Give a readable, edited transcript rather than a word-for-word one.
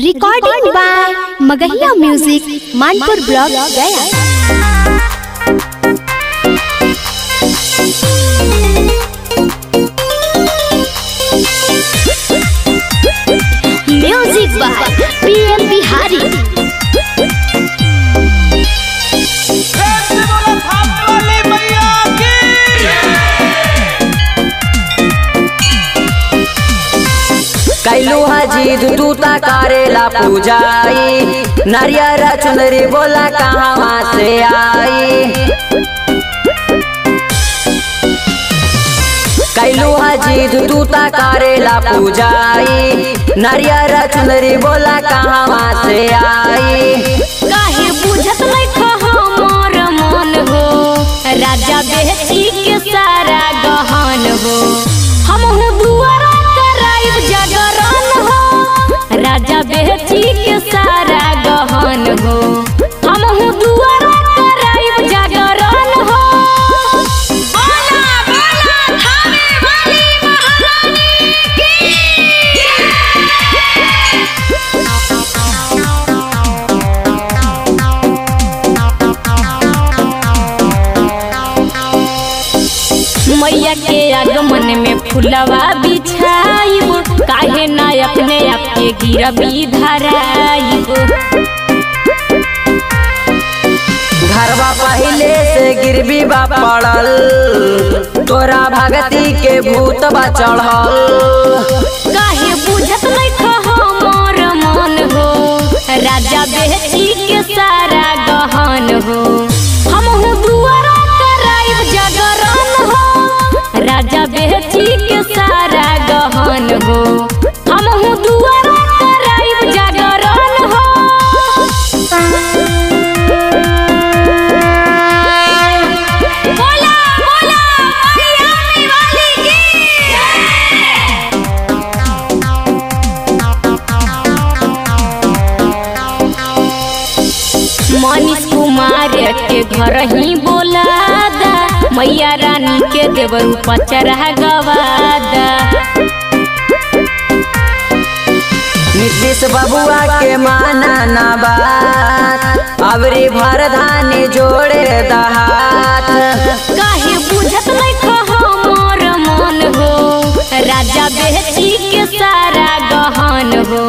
Recording by Magahiya music Manpur block Gaya. Music by PM Bihari. कैलू हजीद दूता करेला पूजाई, नारियर चुनरी बोला कहाँ से आई। कैलू हजीद दूता करेला पूजाई, नारियर चुनरी बोला कहाँ से आई। काहे बुझत नहीं हमर मन हो, राजा बेची के सारा गहन हो। हमहू दुआरा कराइब जागरण हो, राजा बेची के सारा गहन हो। हमहू दुआरा कराइब जागरण हो। बोला बोला थाने वाली महारानी की। मैया के आगमन में फुलवा बिछाइब, काहे ना अपने आप के गिरवी धराइब। घरवा पहले से गिरवी बा पड़ल, तोरा भगती के भूत बा चढ़ल। काहे बुझत नहीं हमर मन हो, राजा बेची के सारा गहन हो। हमहू दुआरा कराइब जागरण हो, राजा बेची के सारा गहन हो। हमहू दुआरा कराइब जागरण हो। बोला बोला मैया वाली की। मनीष कुमार के घर ही बोला दा, मैया रानी के देवरू पचरा गवादा। नीतीश बबुआ के माना ना बात, अबरी भर धानी जोड़े दहात। काहे बुझत नहीं हमर मन हो, राजा बेची के सारा गहन हो।